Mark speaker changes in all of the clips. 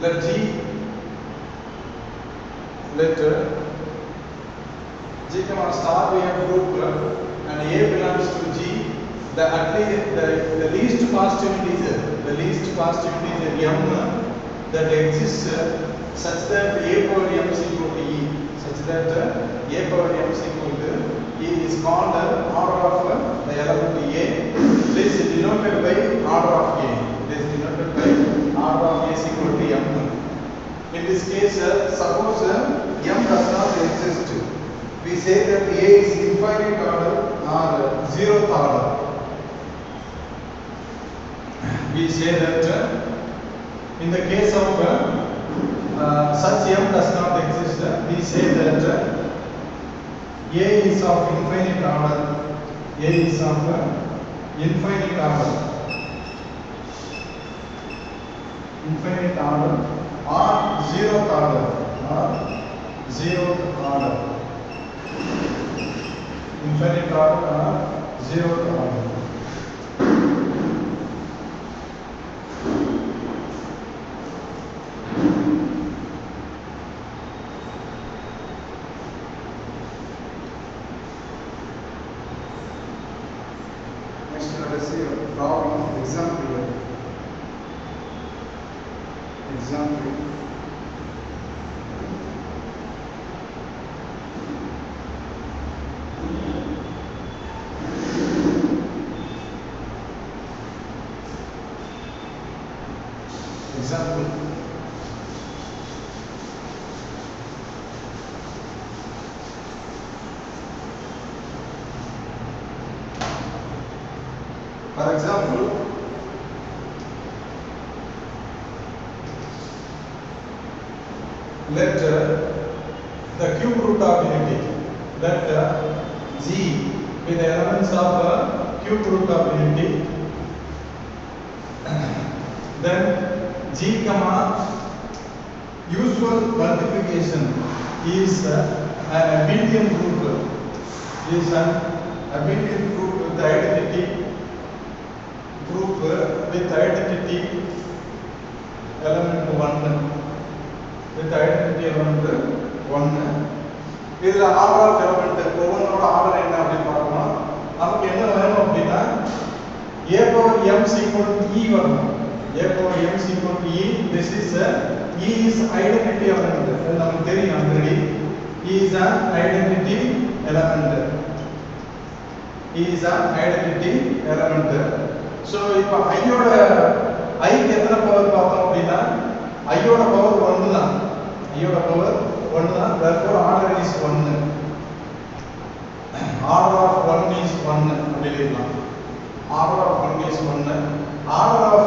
Speaker 1: let G comma star be a group and A belongs to G, the least positive integer m that exists such that A power m is equal to E, such that A power m is equal to E is called the order of the element A. This is denoted by order of A. This is denoted by order of A is equal to m. In this case, suppose m does not exist. We say that A is infinite order or zeroth order. We say that in the case of such m does not exist, we say that A is of infinite order. A is of infinite order. Infinite order or zeroth order. Infinite order or zeroth order. Next, let us see a problem example. For example, let the cube root of unity, let G with the elements of cube root of unity, then G comma usual multiplication is an abelian group, with the identity group with identity element 1, with identity element 1. This is the order of element. ஒவ்வொன்றோட order என்ன அப்படின்னு பார்க்கணும். நமக்கு என்ன வேணும் அப்படின்னா A power m is equal to E வரணும். A power m is equal to E. This is E is identity element. அது நமக்கு தெரியும் already. E is an identity element. E is an identity element. So இப்போ I யோட I க்கு எத்தனை power பார்த்தோம் அப்படின்னா I யோட பவர் 1 தான். I யோட பவர் 1 தான். Therefore order is 1. Order of 1 is 1 அப்படி எழுதலாம். Order of 1 is 1. Order of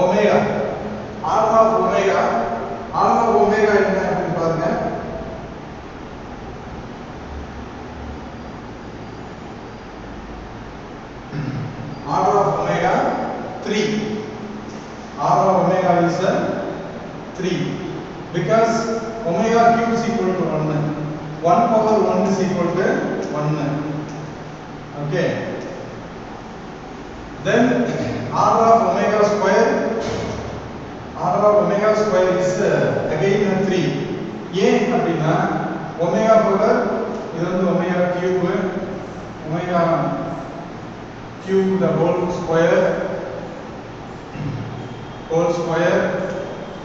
Speaker 1: omega. Order of omega. Order of omega என்ன அப்படின்னு பாருங்க. Order of omega 3. Order of omega is 3 because omega cube is equal to 1. 1 power 1 is equal to 1. Okay. Then order of omega square. Order of omega square is again 3. ஏன் அப்படின்னா omega power இது வந்து omega cube the whole square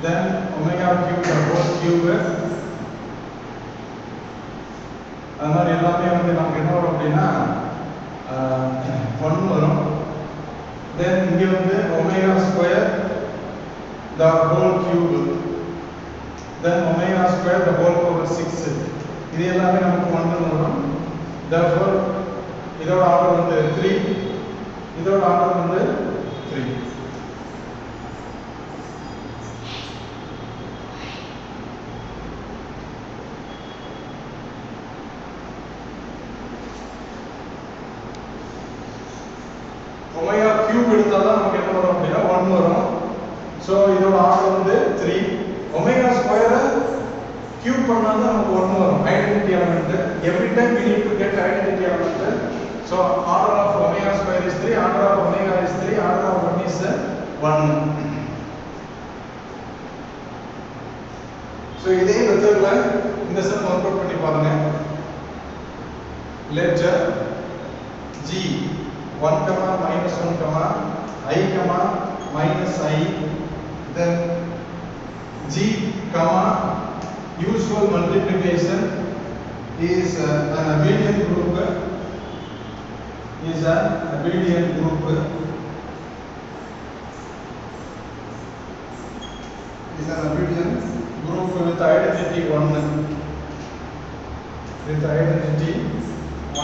Speaker 1: then omega cube the whole cube அந்த மாதிரி எல்லாமே வந்து நமக்கு என்ன வரும் அப்படின்னா 1 வரும். then இங்க வந்து omega square the whole cube then omega square the whole power 6 இது எல்லாமே நமக்கு 1 வரும். therefore இதோட ஆர்டர் வந்து 3, இதோட ஆர்டர் வந்து 3. ஒமேகா கியூப் எடுத்தாதான் நமக்கு என்ன வரும் அப்படின்னா 1 வரும். ஸோ இதோட ஆர்டர் வந்து 3. ஒமேகா ஸ்கொயரை கியூப் பண்ணாதான் நமக்கு 1 வரும். Identity element. Every time we need to get identity element. So order of omega square is 3, order of omega is 3, order of 1 is 1. So இதே மெத்தட்ல இந்த சம் ஒர்க் அவுட் பண்ணி பாருங்க. Let g 1 minus 1 I minus I, then g usual multiplication is an abelian group, is an abelian group, is an abelian group with identity 1, with identity 1.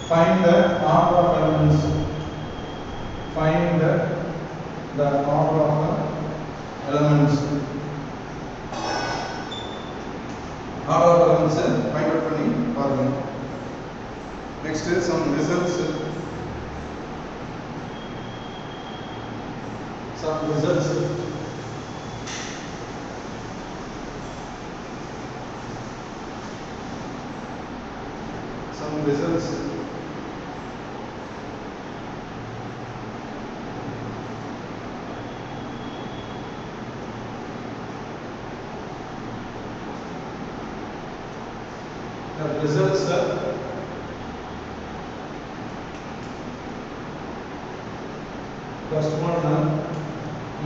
Speaker 1: Find the order of elements. Find the order of elements. Order of elements find out பண்ணி பாருங்க. Next some results. Some results. Some results. The results first one,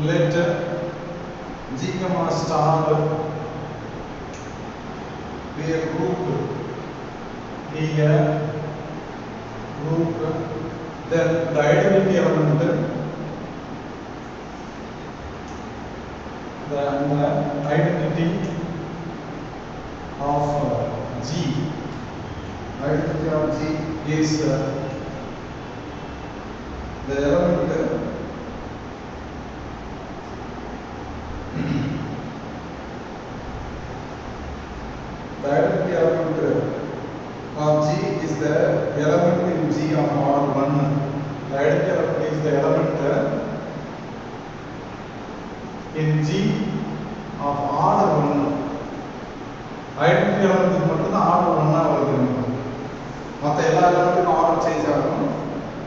Speaker 1: let g star be a group, then the identity element, the identity of g, identity of g is the element the identity element of g is the element in g of order 1. The identity element is the element in g of order 1. Identity element மட்டும் தான் order 1 ஆ வருது. மற்ற எல்லா எலிமெண்ட்டுக்கும் order change ஆகும்.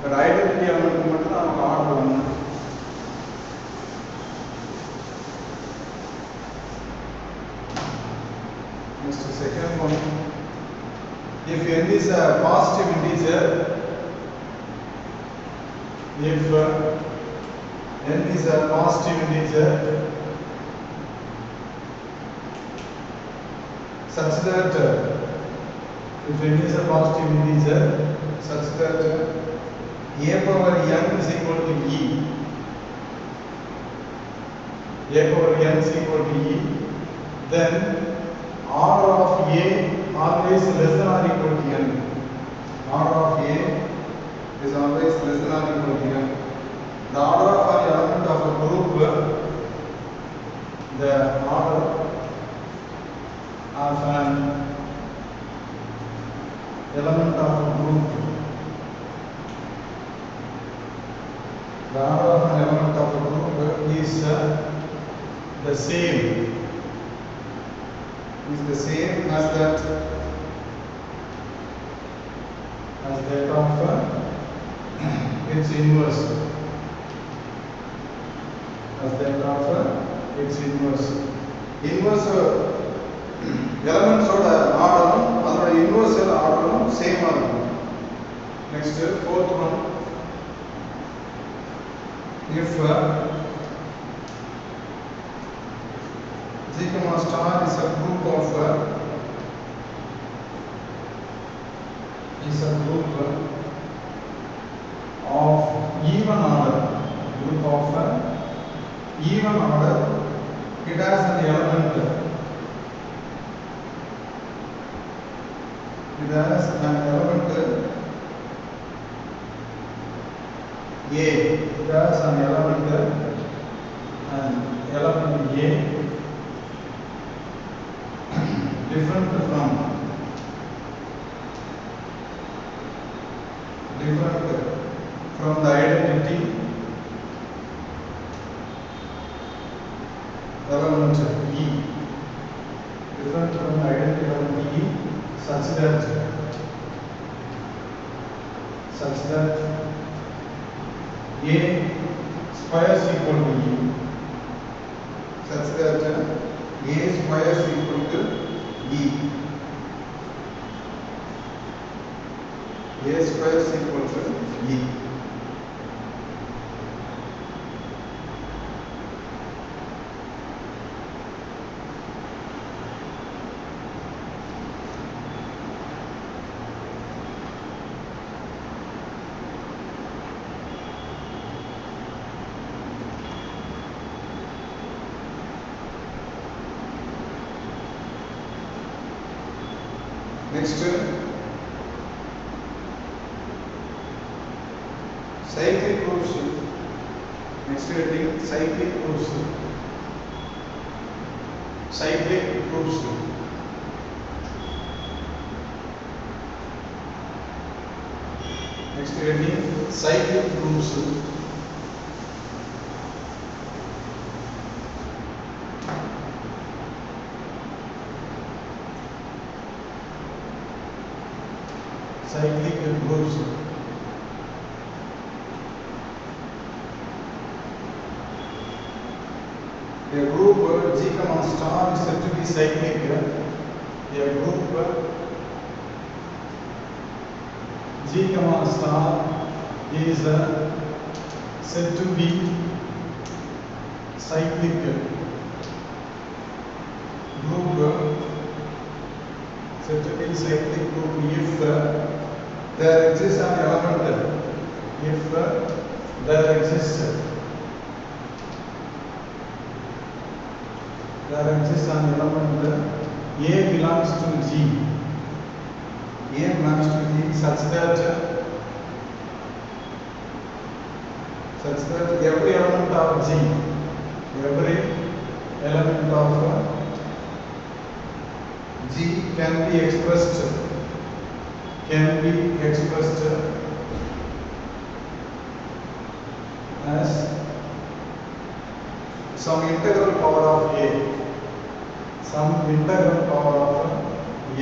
Speaker 1: But identity element மட்டும் தான் நமக்கு order 1. Next, second one. If n is a positive integer, if n is a positive integer such that if n is a positive integer such that a power n is equal to e, a power n is equal to e, then order of a always less than or equal to n. Order of a is always less than or equal to n. The order of an element of a group, the order of an element of a group, the order of an element of a group is the same as that of its inverse, as that of its inverse. Inverse elements oda order adoda inverse order same ah irukum. Next, fourth one. If g star is a group of even order, it has an element, a, it has an element A different from the identity element E, different from the identity element E such that A square is equal to E, such that A square is equal to E. A square is equal to E. Next, cyclic proofs. Next heading, cyclic proofs. Cyclic proofs. Next heading, cyclic proofs. Cyclic groups. A group G comma star is said to be cyclic. A group G comma star is said to be cyclic. Group said to be cyclic group if there exists an element, if there exists an element A belongs to G, A belongs to G such that every element of G, every element of G can be expressed as some integral power of A, some integral power of A.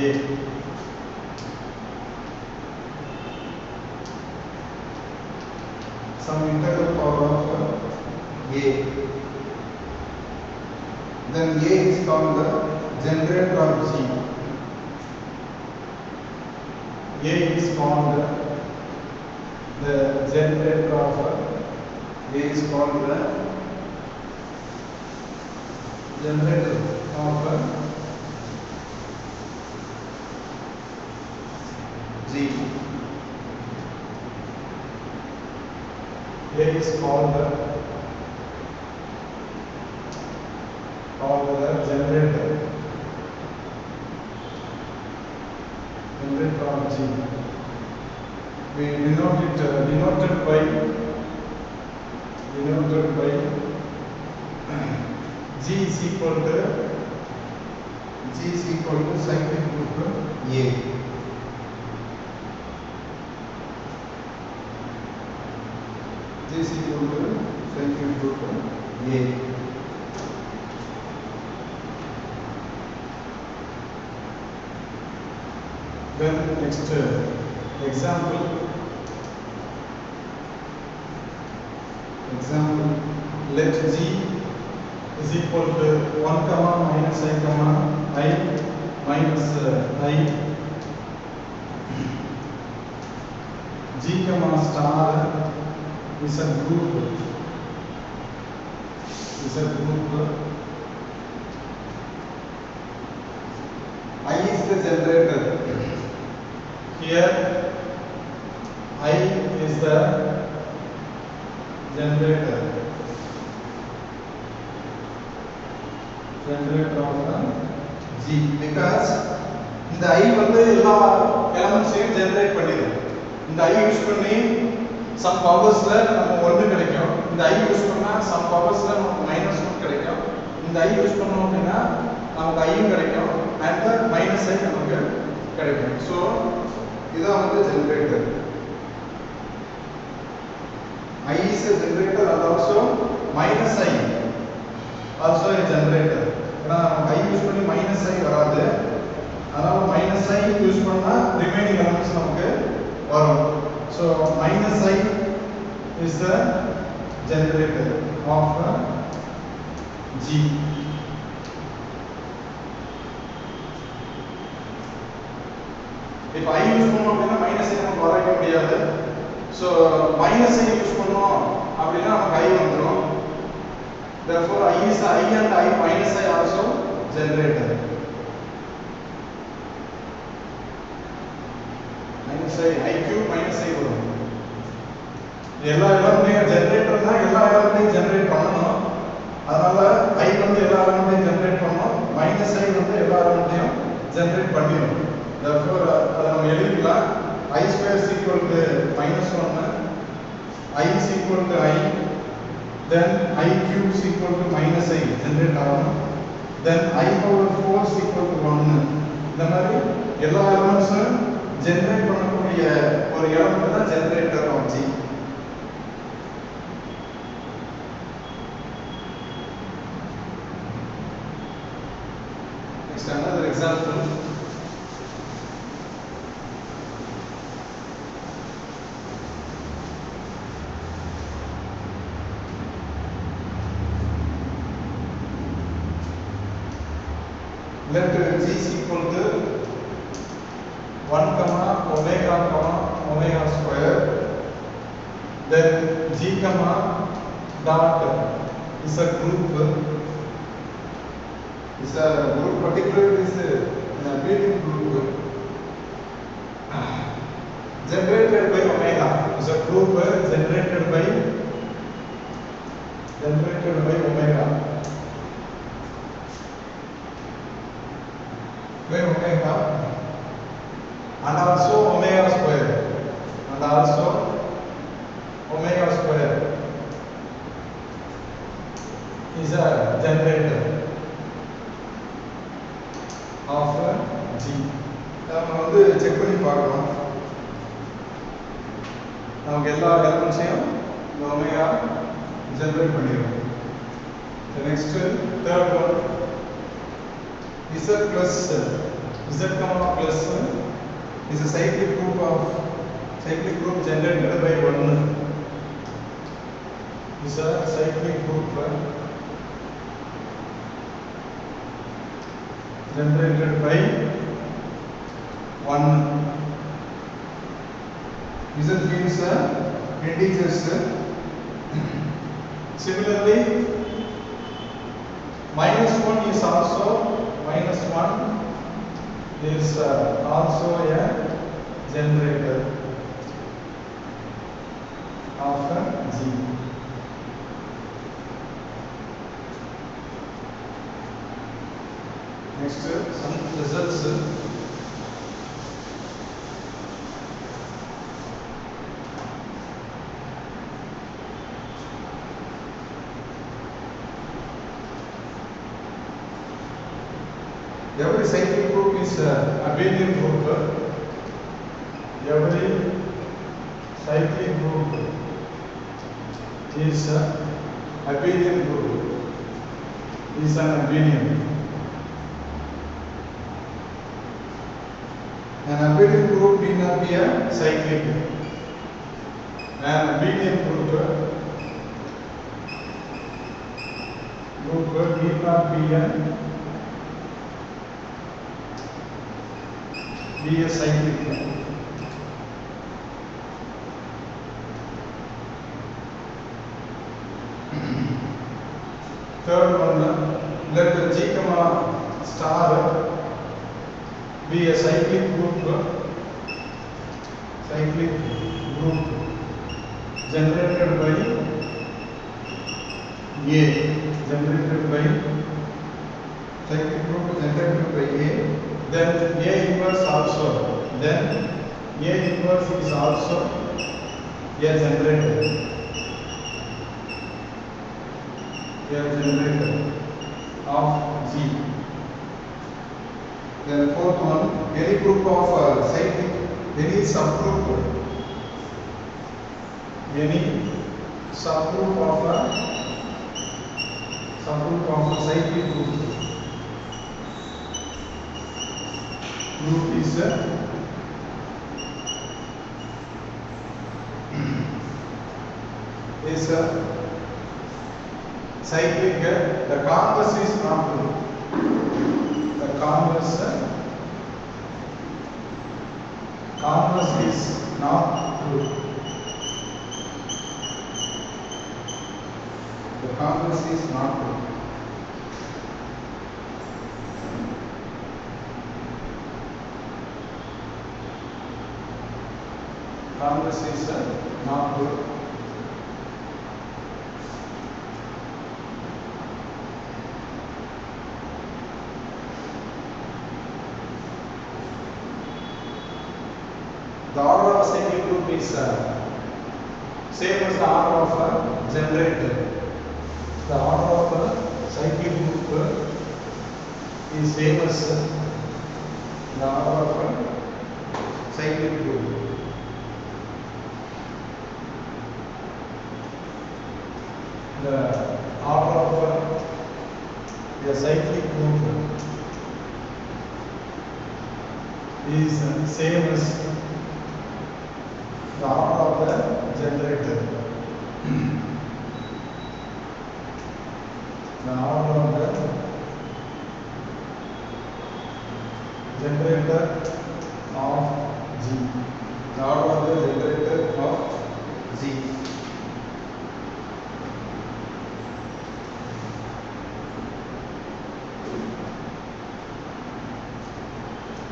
Speaker 1: Some integral power of A. Then A is called the generator of G. A is called the generator of A is called the generator of G. A is called the generator of G. We denote it denoted by G is equal to cyclic group A. G is equal to cyclic group A. Then next example, let G is equal to 1 comma minus I comma I minus I. G comma star is a group. I is the generator. Here I is the generator of G, because இந்த I வந்து எல்லா எலிமெண்ட்ஸையும் generate பண்ணிடும். இந்த I use பண்ணி some பவர்ஸ்ல நமக்கு 1 கிடைக்கும். இந்த I use பண்ணா சம் பவர்ஸ்ல நமக்கு -1 கிடைக்கும். இந்த I யூஸ் பண்ணோம் அப்படின்னா நமக்கு I கிடைக்கும் and மைனஸ் I நமக்கு கிடைக்கும். ஸோ இதான் வந்து generator. I is a generator and also minus I also a generator. ஏன்னா I யூஸ் பண்ணி minus I வராது, அதனால minus I யூஸ் பண்ணா remaining elements நமக்கு வரும். So minus I is the generator of G. இப்போ I யூஸ் பண்ணோம் அப்படின்னா மைனஸ் ஐ நமக்கு வரவே முடியாது. ஸோ மைனஸ் ஐ யூஸ் பண்ணோம் அப்படின்னா நமக்கு I வந்துடும். Therefore I is I and I minus I also generated. Minus I cube minus I வரும். எல்லா எலமெண்ட்டையும் ஜெனரேட்டர்னா எல்லா எலமெண்ட்டையும் ஜெனரேட் பண்ணணும். அதனால I வந்து எல்லா எலமெண்ட்டையும் ஜெனரேட் பண்ணணும். மைனஸ் I வந்து எல்லா எலமெண்ட்டையும் ஜெனரேட் பண்ணிடும். Therefore அதை நம்ம எழுதிக்கலாம். I square is equal to -1, I is equal to I, then I cube is equal to minus I generate ஆகும். Then I power 4 is equal to 1. இந்த மாதிரி எல்லா எலமெண்ட்ஸும் ஜெனரேட் பண்ணக்கூடிய ஒரு எலமெண்ட் தான் generator of G. Next another example. Let G is equal to 1 comma omega square, then G comma dot is a group, particularly is an abelian group generated by omega, is a group generated by omega. By omega and also omega square is a generator of G. நம்ம வந்து check பண்ணி பார்க்கலாம். நமக்கு எல்லா எலமெண்ட்ஸையும் இந்த omega generate பண்ணிடும். The next third one, Z plus Z comma plus is a cyclic group generated by 1. Is a cyclic group generated by 1. Z means integers. Similarly, -1 is also a generator of G. Next, some results. Every cyclic group is abelian group. Every cyclic group is abelian group. Is an abelian. An abelian group need not be a cyclic. An abelian group need not be a cyclic. Third one, let the G comma star be a cyclic group generated by A. Cyclic group generated by A. Then A inverse also. Then A inverse is also a generator. Of G. Then fourth one, any group of cyclic, any subgroup of a cyclic group is a cyclic. The converse is not true. The converse converse is not true. The converse is not true. Converse is not true. The order of a cyclic group is same as the order of a generator. The order of a cyclic group is same as the order of a cyclic group. The order of a cyclic group is same as the order of the generator. The order of the generator of G. The order of the generator of G.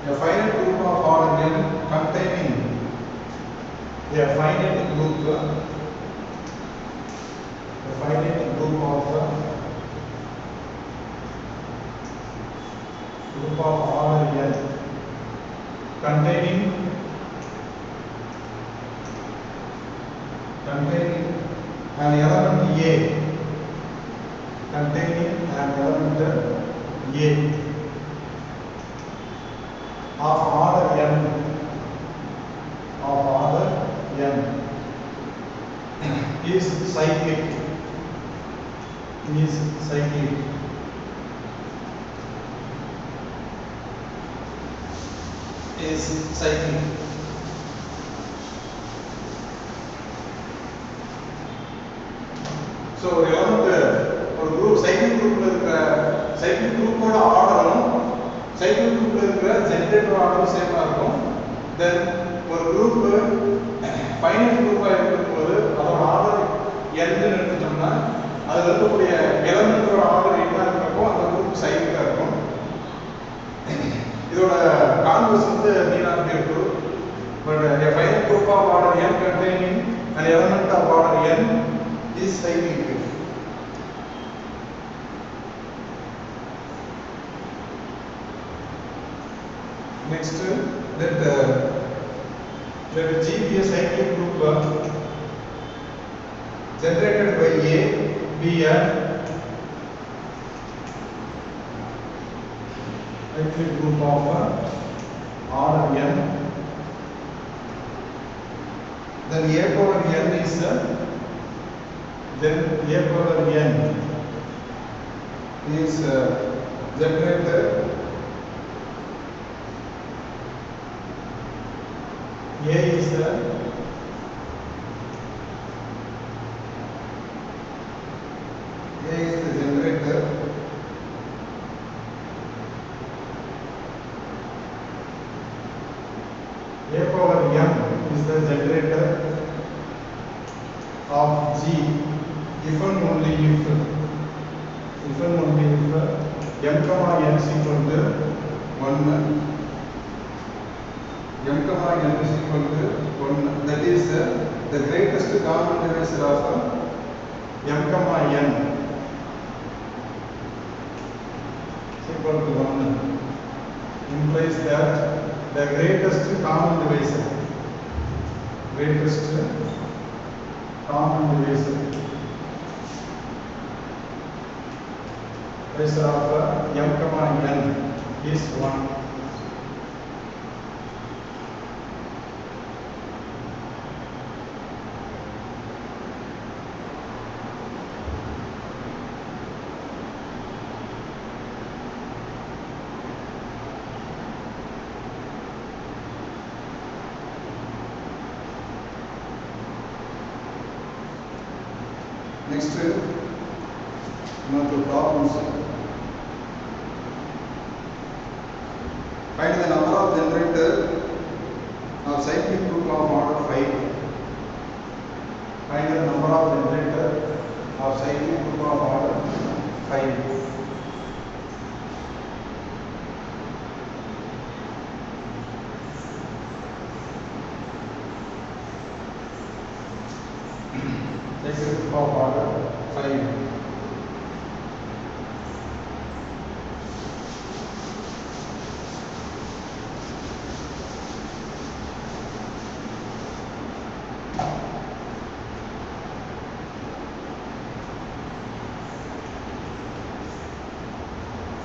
Speaker 1: A finite group of order n containing a finite group of order n containing an element A, of order n is cyclic. So ஒரு group cyclic groupல இருக்கிற cyclic groupோட ஆர்டரும் cyclic groupல இருக்கிற generator ஆர்டரும் சேமா இருக்கும். Then ஒரு group finite group இருக்கும்போது அதோட ஆர்டர் n ன்னு எடுத்துட்டோம்னா அதுல இருக்கக்கூடிய எலிமெண்டோட ஆர்டர் என்ன இருக்கோ அந்த குரூப் சைக்கிளா இருக்கும். இதோட converse may not be true, but a finite group of order n containing an element of order n is cyclic. Next, let G be a cyclic group generated by A be a cyclic group of order n. Then A power n is generated A is the generator A power m is the generator of G if and only if m comma n is equal to 1. M comma n is equal to 1. That is the greatest common divisor of m comma n is equal to 1 implies that the greatest common divisor of m comma n is 1. Next, now the problems. Find the number of generator of cyclic group of order 5. Find the number of generator of cyclic group of order 5. Cyclic group of order 5.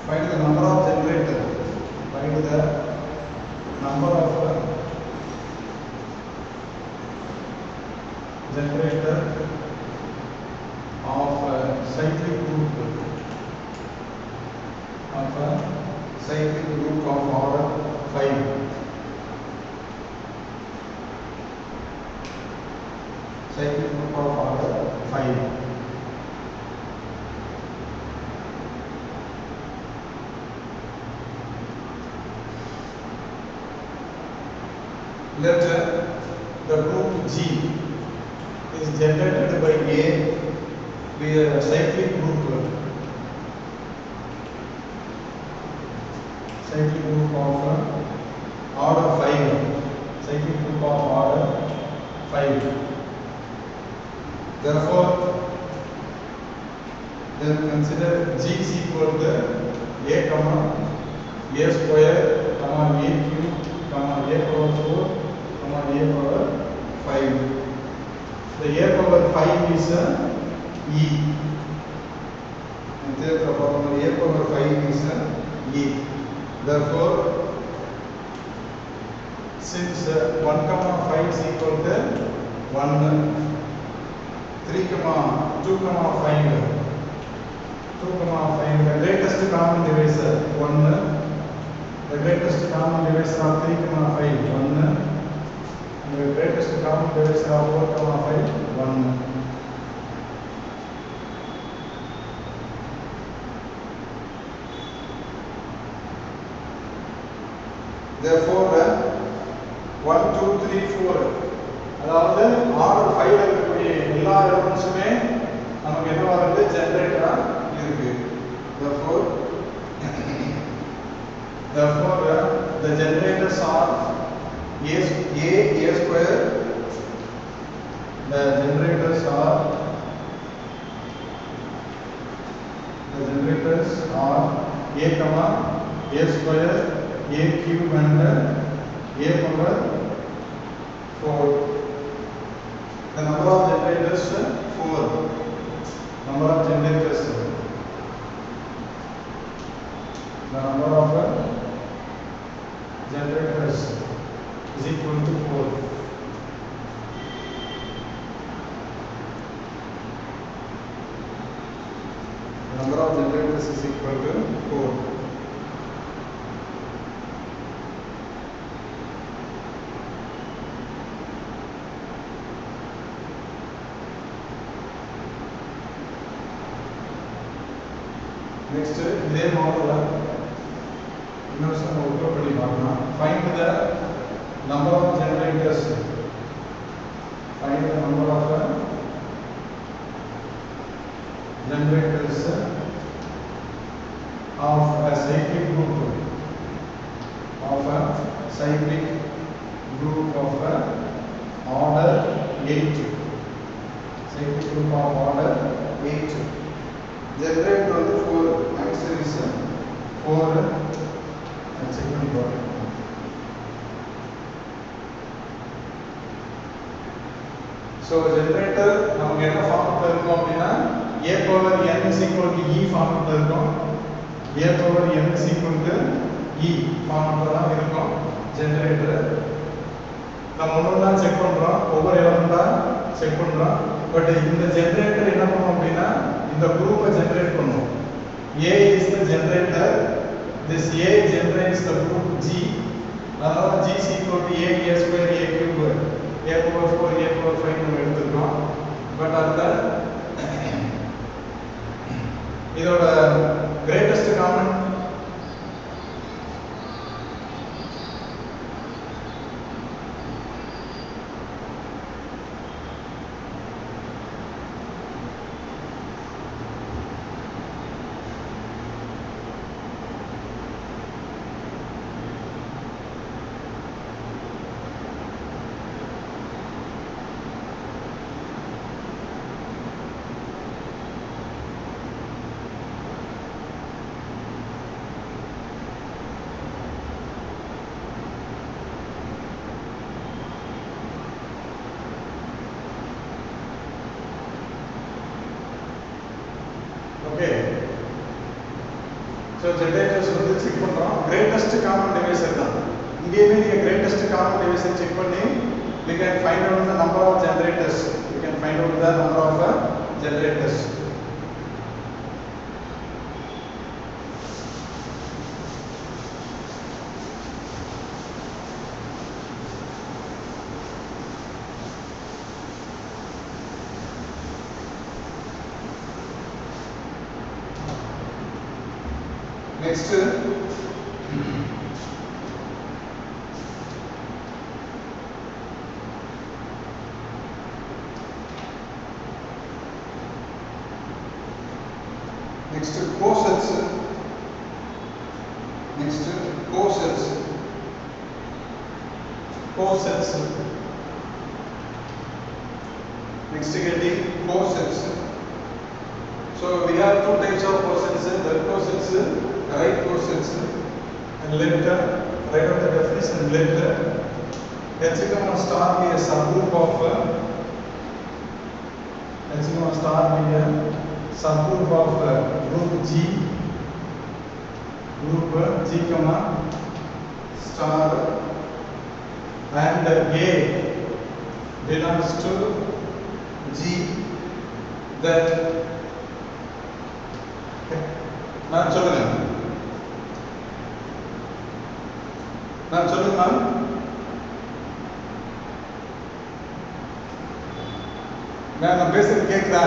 Speaker 1: Find the number of generator. Find the number of generator of cyclic group of order 5. Cyclic group of order 5. Let the group G is generated by A with a cyclic group of order 5. Cyclic group of order 5. Therefore, then consider G is equal to A comma A square comma A cube comma A power 4 comma A power 5. The A power 5 is E. And therefore, A power 5 is E. Therefore, since 1 comma 5 is equal to 1, 3 comma 2 comma 5, 2 comma 5, the greatest common divisor 1, the greatest common divisor of 3 comma 5 1, and the greatest common divisor of 4 comma 5 1. Therefore 1 2 3 4 அதாவது order 5 ல இருக்கக்கூடிய எல்லா எலிமெண்ட்ஸுமே நமக்கு என்ன வருது ஜெனரேட்டரா இருக்கு. Therefore the generators are A square. The generators are A comma A square A cube and A power 4. The number of generators 4. Number of generators. The number of generators is equal to 4. The number of generators is equal to 4. Next, இதே மாடல்ல இன்னொரு some work பண்ணி பார்க்கலாம். Find the number of generators. Find the number of generators of a cyclic group of order 8. Cyclic group of order 8. Generator வந்து 4. Answer is 4. Check பண்ணி பாருங்க. So generator நமக்கு என்ன ஃபார்முலா இருக்கும் அப்படினா A power n is equal to E formula இருக்கும். A power n is equal to E formula தான் இருக்கும் ஜெனரேட்டர். நம்ம ஒவ்வொன்றா செக் பண்றோம், ஒவ்வொரு எலிமெண்டா செக் பண்றோம். பட் இந்த ஜெனரேட்டர் என்ன பண்ணும் அப்படினா இந்த குரூப்பை ஜெனரேட் பண்ணும். A is the generator. This A generates the group G. அதனால G is equal to A square A cube A power 4 A power 5 நம்ம எடுத்துக்கிறோம். பட் அந்த இதோட கிரேட்டஸ்ட் காமன் ஸோ ஜெனரேட்டர்ஸ் வந்து செக் பண்ணுறோம். கிரேட்டஸ்ட் காமன் டிவைசர் தான். இங்கேயுமே நீங்கள் கிரேட்டஸ்ட் காமன் டிவைசர் செக் பண்ணி we can find out the number of generators. We can find out the number of generators. Next, cosets. Next, cosets. Cosets. Next, getting cosets. So we have two types of cosets: left cosets, right cosets, and left. Write out the definition. Left. H comma star be a subgroup of. H comma star be a subgroup of group G. Group G comma star and A belongs to G. That நான் சொல்லுங்க நான் பேசுறது கேட்குதா?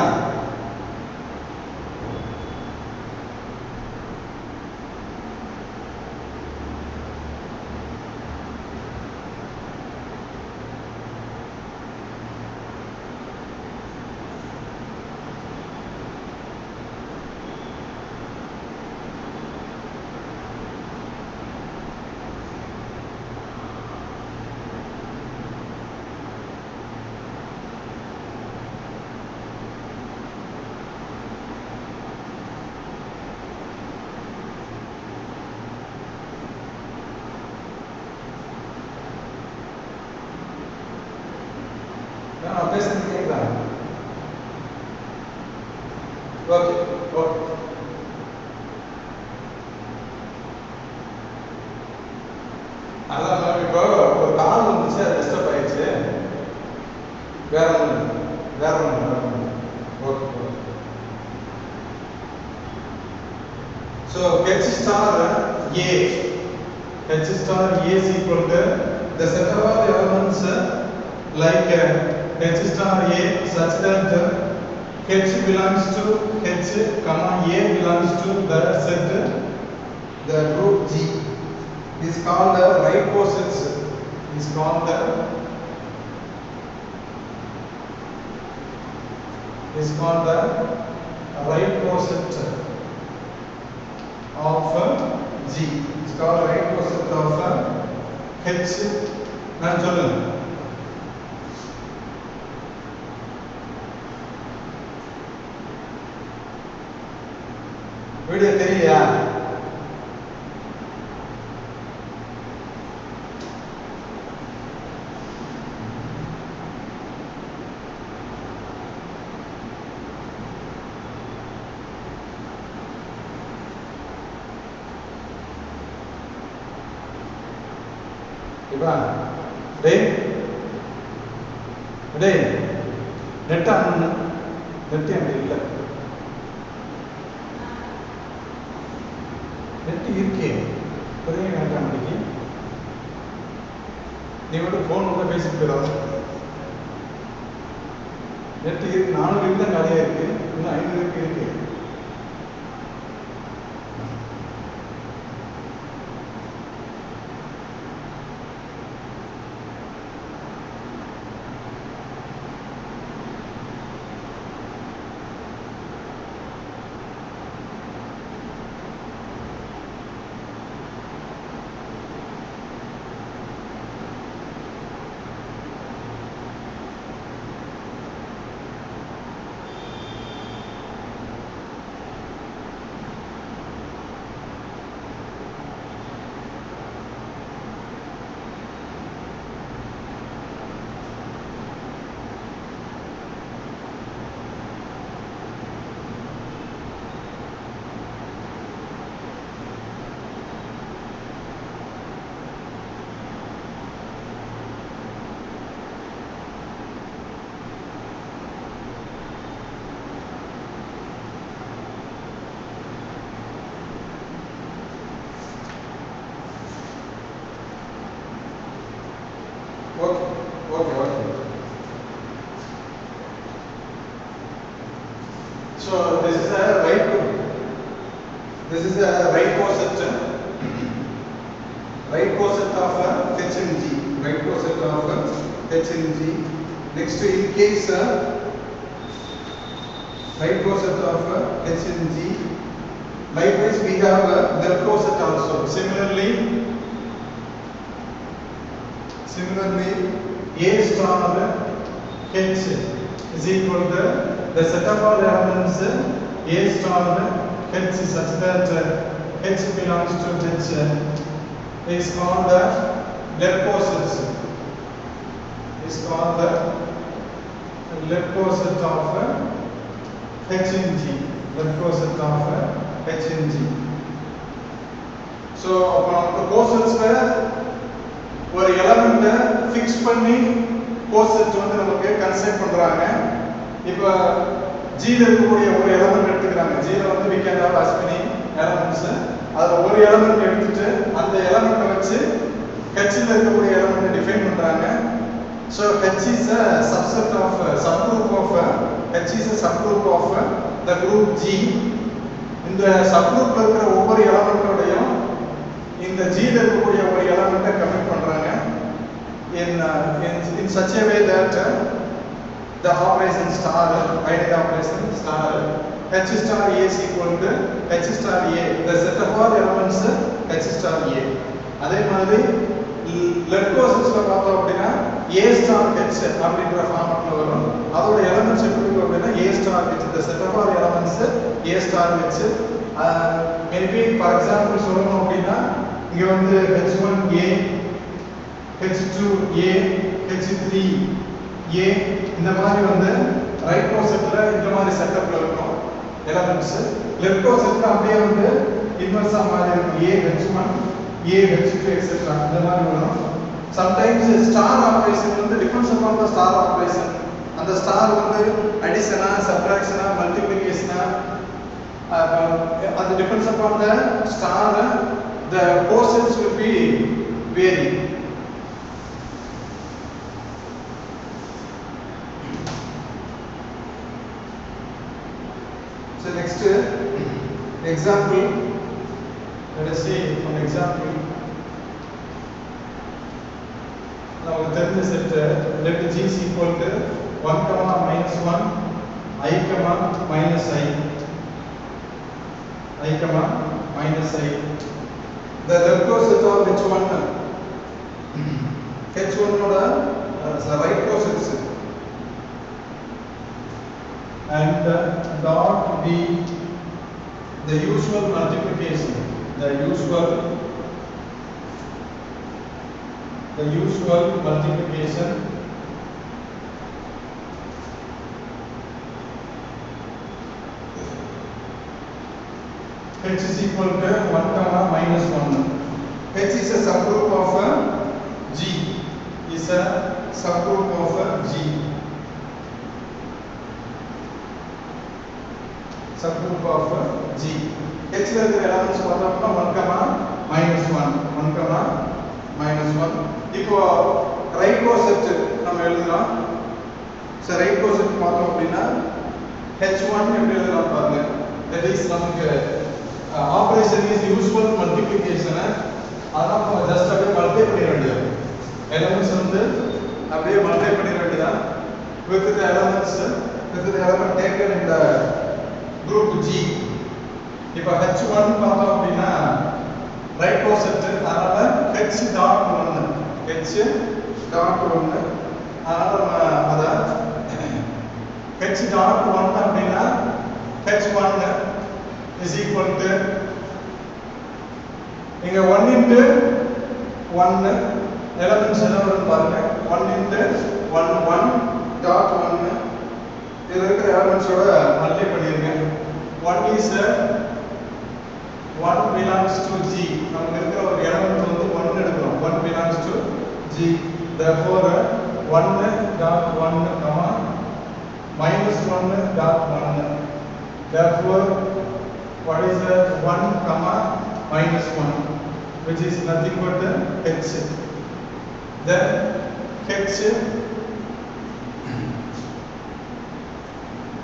Speaker 1: நான் பேசுறது கேட்குதா? Okay okay. அதான் இப்போ ஒரு கால் வந்துச்சு, அது டிஸ்டர்ப் ஆயிடுச்சு. வேற ஒன்று okay. So H star A. H star A is equal to the set of all elements like H star A such that H belongs to H, comma A belongs to the set, the group G is called the right cosets. Is called the right coset of G. Is called right coset of H. நான் சொல்லுங்க. Video தெரியலையா? டேய் net on net என்கிட்ட இல்லை. Net இருக்கே, பெரிய net antique நீ மட்டும் ஃபோன் கூட பேசிட்டு போயிடாத. நெட் இருக்கு, 400 தான் காலியாக இருக்கு, இன்னும் 500 இருக்கு. So this is a right coset of H and G. Right coset of H and G. Next, in case right coset of H and G. Likewise, we have left coset also. Similarly, A star H is equal to the set of all elements A star H such that H belongs to H is called the left coset. Is called the left coset of H and G. Left coset of H and G. So, upon the cosets ஒரு எலிமெண்ட்டை fix பண்ணி coset வந்து நமக்கு construct பண்றாங்க. இப்போ G ல இருக்கக்கூடிய ஒரு element எடுத்துக்கறாங்க. G ல வந்து we can have as many elements. அதுல ஒரு எலிமெண்ட் எடுத்துட்டு அந்த எலிமெண்ட்டை வச்சு H ல இருக்கக்கூடிய எலிமெண்ட்டை டிஃபைன் பண்றாங்க. So H is a subset of subgroup of H is a subgroup of the group G. இந்த சப்குரூப்ல இருக்கிற ஒவ்வொரு எலிமெண்ட்டோடையும் இந்த G ல இருக்கக்கூடிய ஒரு எலிமெண்ட்டை கனெக்ட் பண்றாங்க in such a way that the operation star binary operation star H star A is equal to H star A, the set of all elements H star A. அதே மாதிரி லெஃப்ட் கோசெட்ஸ்ல பார்த்தோம் அப்படின்னா A star H அப்படிங்கற ஃபார்மட்ல வரும். அதோட elements எப்படி இருக்கும் அப்படின்னா A star H, the set of all elements A star H. maybe for example சொல்லணும் அப்படின்னா இங்க வந்து H1A, H2A, H3A இந்த மாதிரி வந்து ரைட் கோசெட்ல இந்த மாதிரி செட்டப்ல இருக்கும் எலிமெண்ட்ஸ். லெஃப்ட் கோசெட்ல அப்படியே வந்து இன்வெர்ஸா மாதிரி இருக்கும் A H1, A H2 etc. இந்த மாதிரி வரும். Sometimes ஸ்டார் ஆபரேஷன் வந்து depends upon the star operation. அந்த ஸ்டார் வந்து அடிஷனா, சப்ட்ராக்ஷனா, மல்டிப்ளிகேஷனா அது depends upon the star, the cosets will be varying. So next example, let us see an example. Now let us set let G is equal to 1 comma minus 1 I comma minus I comma minus I. The left coset of H1 oda right cosets and dot be the usual multiplication, the usual multiplication H is equal to 1 comma minus 1. H is a subgroup of G. Is a subgroup of G. Subgroup of G. H la இருக்கிற elements பார்த்தோம்னா 1 comma minus 1. 1 comma minus 1. இப்போ right coset நம்ம எழுதலாம். So right coset பார்த்தோம் அப்படின்னா H1 எப்படி எழுதலாம் பாருங்க. That is நமக்கு operation is usual multiplication. அதான் நம்ம ஜஸ்ட் அப்படியே மல்டிப்ளை பண்ணிர வேண்டியது. எலிமெண்ட்ஸ் வந்து அப்படியே மல்டிப்ளை பண்ணிர வேண்டியது. with the elements with the element taken in the group G. இப்போ H1 பார்த்தோம் அப்படின்னா ரைட் கோசெட், அதனால H டாட் 1 H டாட் 1 அதனால அத H டாட் 1 அப்படின்னா H1 is equal to இங்க 1 into 1 எலிமெண்ட்ஸ் என்ன வரும்னு பாருங்க. 1 into 1 1 dot 1 இதுல இருக்கிற எலிமெண்ட்ஸோட மல்டிப்ளை பண்ணிருங்க. 1 is 1 belongs to G. நமக்கு இருக்கிற ஒரு எலிமெண்ட் வந்து 1 எடுக்கிறோம். 1 belongs to G. therefore 1 dot 1 comma minus 1 dot 1. therefore what is that 1 comma minus 1, which is nothing but H. Then H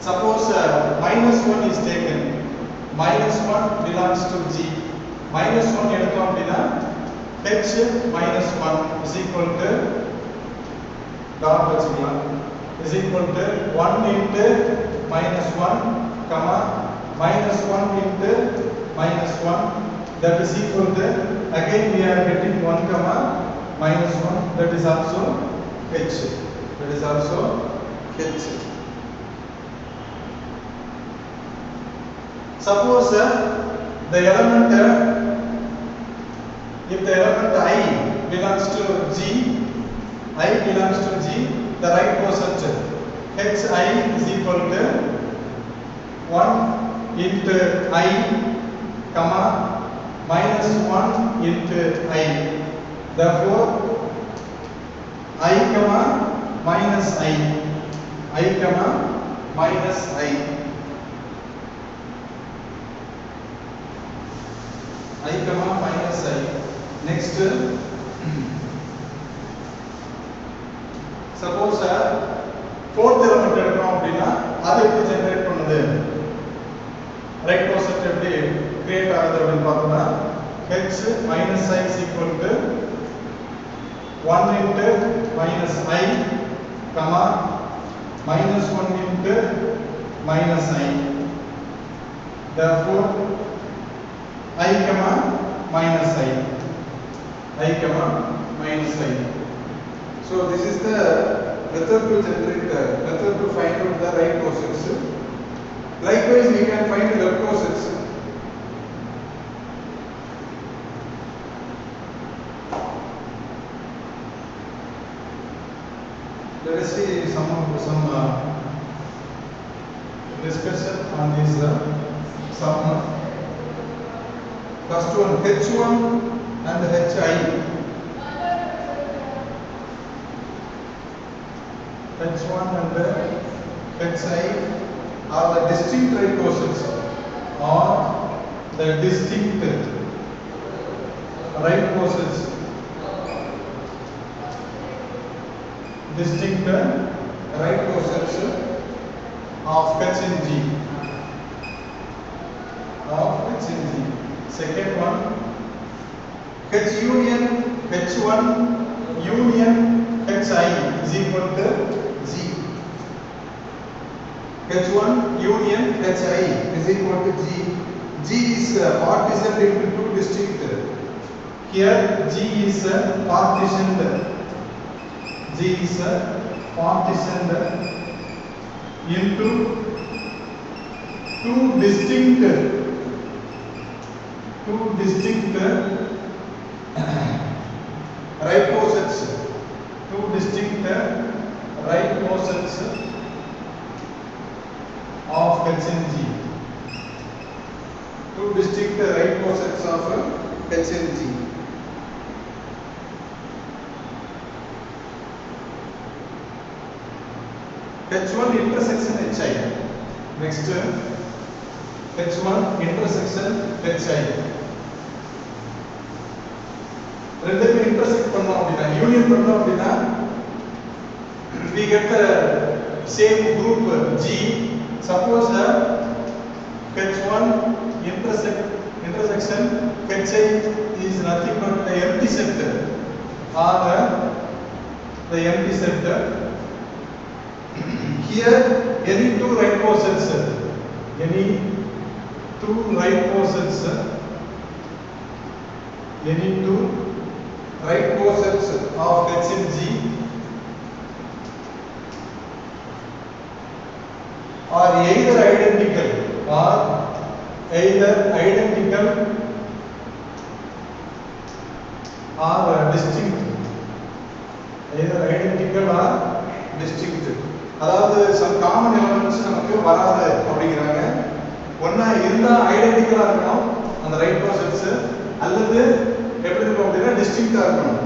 Speaker 1: Suppose minus 1 is taken. Minus 1 belongs to G. Minus 1 எடுத்தோம் அப்படின்னா h minus 1 is equal to dot வச்சுக்கலாம் is equal to 1 into minus 1 comma minus 1 into minus 1 that is equal to again we are getting 1 comma minus 1 that is also h. That is also h. Suppose the element if the element I belongs to G, I belongs to G, the right quotient Hi is equal to 1 into I, comma minus 1 into I. Therefore, I comma minus I, I comma minus I. I comma minus I. Next, suppose fourth element எடுக்கிறோம் அப்படின்னா அது எப்படி generate பண்ணுது right quotient எப்படி create ஆகுது அப்படின்னு பார்த்தோம்னா h minus I is equal to 1 into minus I comma minus 1 into minus I. Therefore, I comma minus I, I comma minus I. So this is the method to generate method to find out the right quotients. Likewise, we can find the left quotients. Let us see some discussion on this some. First one H1 and Hi. H1 and Hi are the distinct right quotients or the distinct right quotients. Distinct right quotients of H in G. Of H in G. Second one, H union H1 union Hi is equal to G. H1 union Hi is equal to G. G is partitioned into two distinct. Here G is partitioned. G is partitioned into two distinct right quotients. Two distinct right quotients of H in G. Two distinct right quotients of H in G. H1 intersection Hi. Next, H1 intersection Hi. ரெண்டுமே intersect பண்ணோம் அப்படினா union பண்ணோம் அப்படினா we get the same group G. Suppose H1 intersection Hi is nothing but the empty set or the empty set. Here any two right quotients of H in G are either identical or distinct. Either identical or distinct. அதாவது some common elements நமக்கு வராது அப்படிங்கறாங்க. ஒண்ணா இருந்தா ஐடென்டிக்கலா இருக்கணும் அந்த right quotients அல்லது எப்படி இருக்கும் அப்படினா டிஸ்டிங்க்ட்டா இருக்கணும்.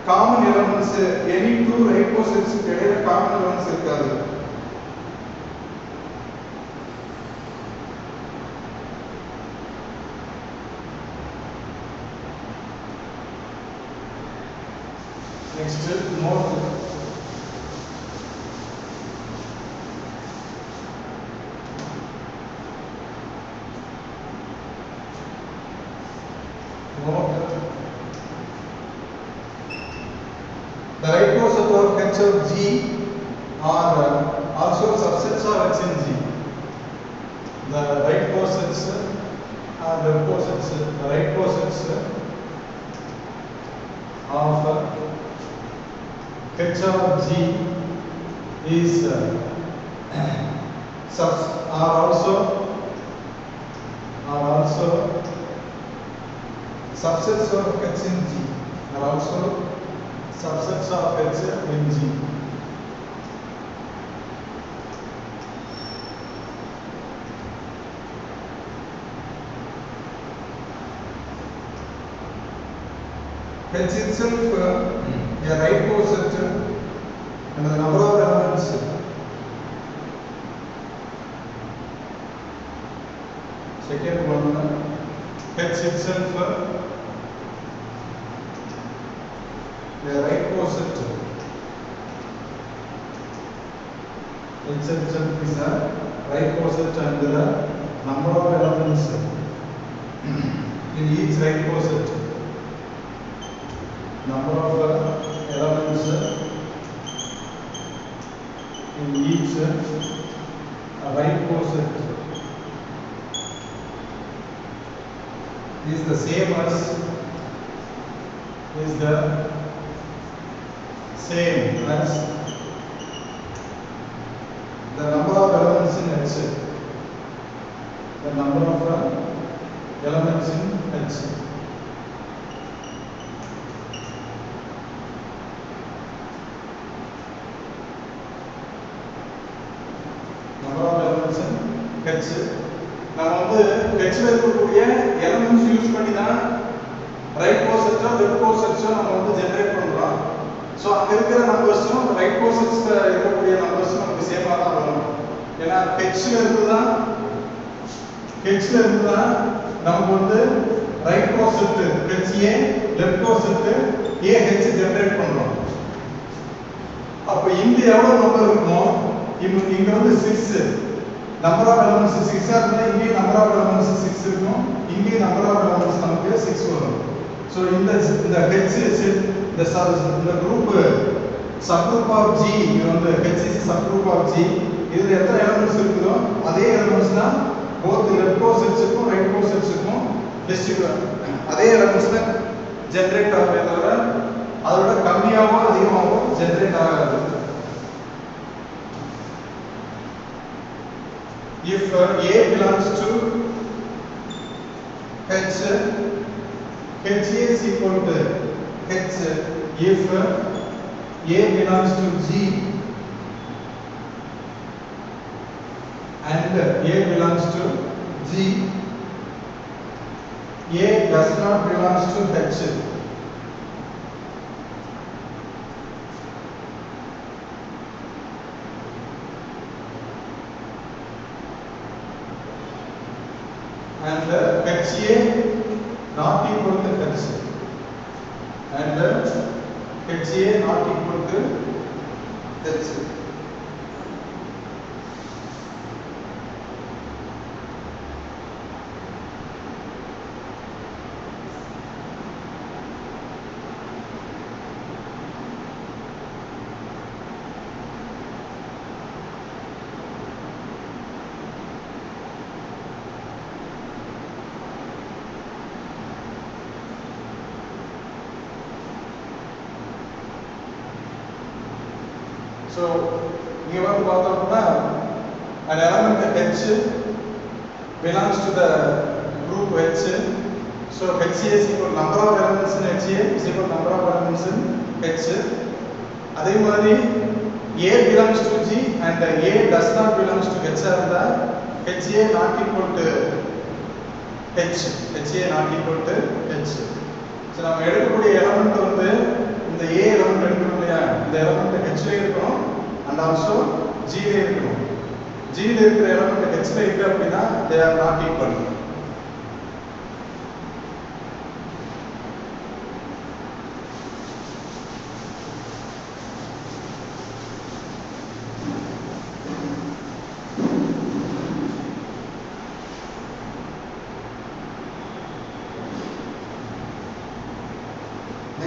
Speaker 1: Common elements any two right quotients இடையில காமன் எலிமெண்ட்ஸ் இருக்காது. Next, more Note the right coset of H of G are also subsets of H in G. The right cosets are the cosets. The right cosets of H of G is are also subsets of H in G. Are also subsets of H in G. H itself a right coset and the number of elements second one H itself the right coset H itself is a right coset and the number of elements in each right coset. Number of elements in each right coset is the same as the number of elements in H. The number of elements in H. H நம்ம வந்து H ல இருக்கக்கூடிய elements use பண்ணி தான் right கோசெட்டோ left கோசெட்டோ நம்ம வந்து generate பண்றோம். So அங்க இருக்கிற நம்பர்ஸும் ரைட் கோசெட்ஸ்ல இருக்கக்கூடிய நம்பர்ஸும் நமக்கு சேமா தான் வரும். ஏன்னா H ல இருந்து தான் நமக்கு வந்து right coset HA left coset AH generate பண்றோம். அப்ப இங்க எவ்வளவு நம்பர் இருக்குமோ இங்க வந்து 6 number of elements 6 இருந்தா இங்கே number of elements 6 இருக்கும். இங்கே number of elements நமக்கு 6 வரும். So இந்த H இந்த group subgroup of G இது வந்து H is subgroup of G. இதுல எத்தனை elements இருக்குதோ அதே elements தான் both left cosets க்கும் right cosets க்கும் distribute அதே elements தான் generate ஆகுதே தவிர அதோட கம்மியாவோ அதிகமாவோ generate ஆகாது. If A belongs to H, HA is equal to H. If A belongs to G and A belongs to G, A does not belongs to H. And HA not equal to H and HA not equal to H. So, here we have an element H belongs to the group H. So, HA is equal number of elements in HA is equal number of elements in H. அதே மாதிரி A belongs to G and A does not belongs to H இருந்தா HA not equal to H. HA not equal to H. So, நம்ம எடுக்கக்கூடிய element வந்து இந்த A element எடுக்கணும் இல்லையா, இந்த element H ல இருக்கணும் and also G ல இருக்கணும். G ல இருக்கிற element H ல இருக்கு அப்படின்னா they are not equal.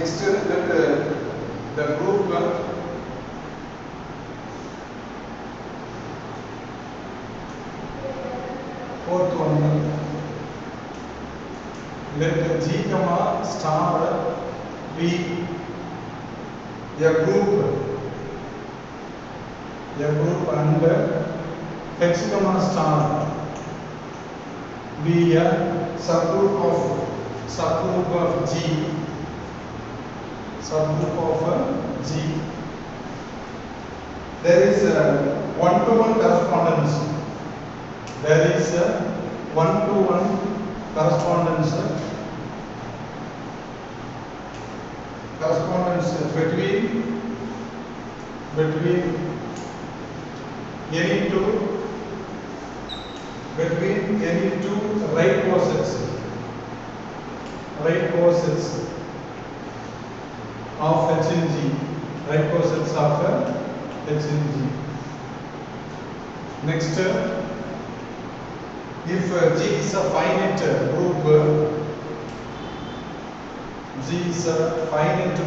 Speaker 1: Next, let the group fourth one. Let G comma star be a group and H comma star be a subgroup of G. There is a one-to-one correspondence. Between any two right posets of H and G. Right posets of H and G. Next, if G is a finite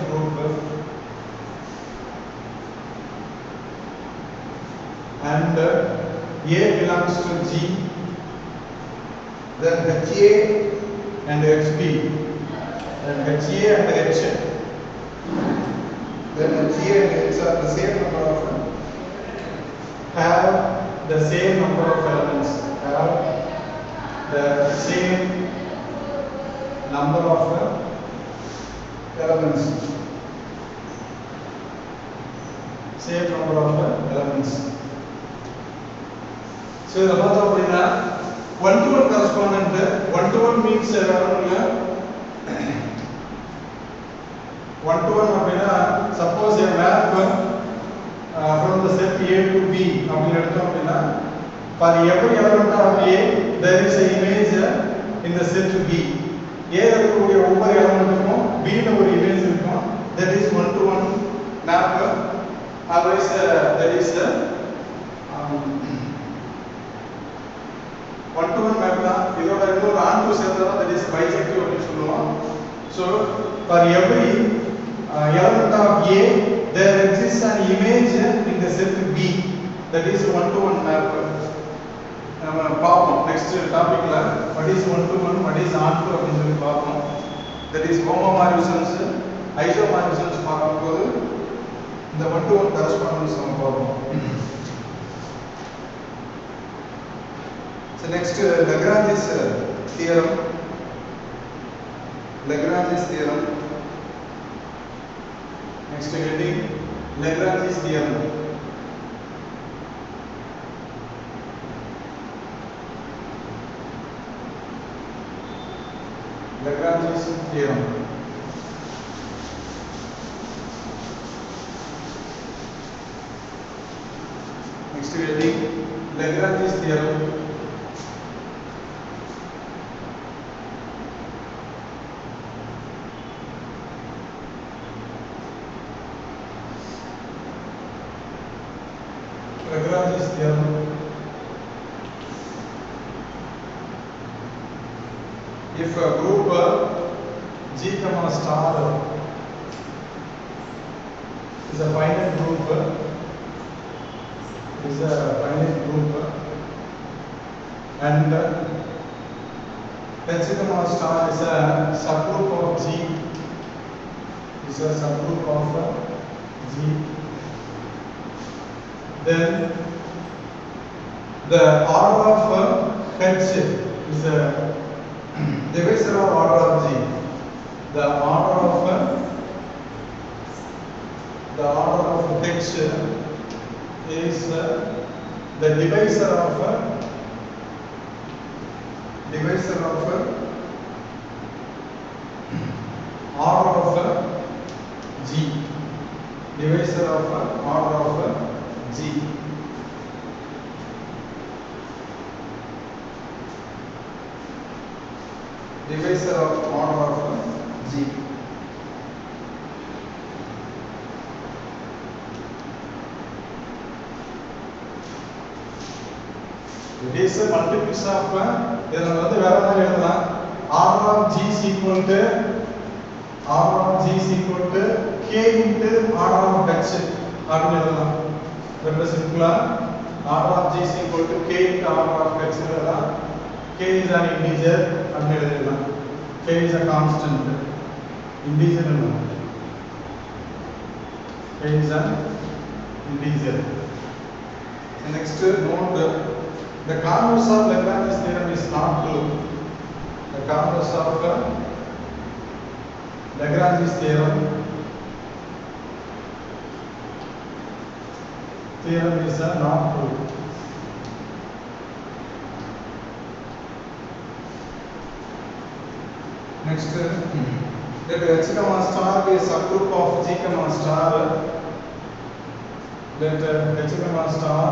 Speaker 1: group, and A belongs to G, then HA and HB, then HA and H, then HA and H are the same number of have the same number of elements, So the one-to-one correspondent, one-to-one means one-to-one suppose a map from the set A to B. For every element of A, there is an image in the set B. A over element B image that is one-to-one map. Otherwise, that is one-to-one map. That is bijective. So for every element of A, there exists an image in the set B. That is one-to-one map. Next topic, what is one-to-one, what is onto, that is homomorphisms, isomorphisms. The one-to-one correspondence. So next, Lagrange's theorem. Next heading, Lagrange's theorem. Next heading, Lagrange's theorem. Lagrange's theorem. If a group G comma star is a finite group, and H comma star is a subgroup of G, then the order of H is a divisor of order of G. The order of H is the divisor of order of G. Divisor of order of G. Divisor of order of G. It is a multiples of order of G is equal to R of G is equal to K into order of H அப்படின்னு எழுதலாம். ரொம்ப சிம்பிளா R of G is equal to K into order of H எழுதலாம். K is an integer அப்படின்னு எழுதலாம். K is a constant. Integer எழுதலாம். K is an integer. Next note, the converse of Lagrange's theorem is not true. The converse of Lagrange's theorem is not true. Next, that H comma star be a subgroup of G comma star. Let H comma star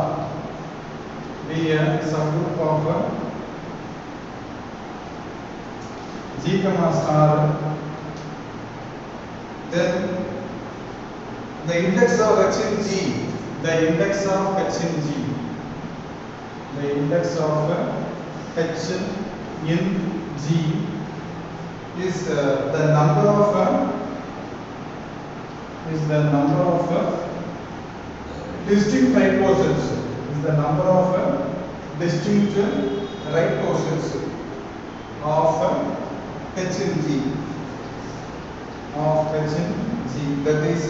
Speaker 1: be a subgroup of G comma star. Then the index of H in G, the index of H in G, the index of H in G is the number of distinct right portions. Is the number of distinct right portions of H in G. Of H in G. That is,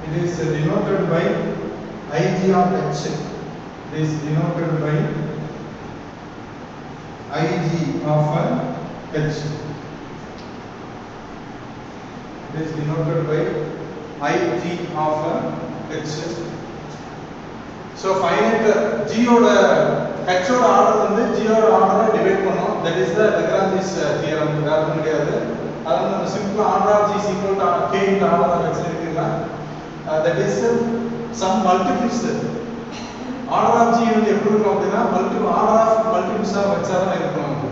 Speaker 1: it is denoted by Ig of H. It is denoted by Ig of H. It is denoted by Ig of H. So finite G oda H oda order வந்து G oda order divide பண்ணோம். That is the Lagrange's theorem. வேற ஒண்ணும் கிடையாது. அது நம்ம சிம்பிளா order of G is equal to K into order of H எடுத்துக்கலாம். That is some multiples. Order of G வந்து எப்படி இருக்கும் அப்படினா order of multiples ஆ வச்சா தான் இருக்கும்.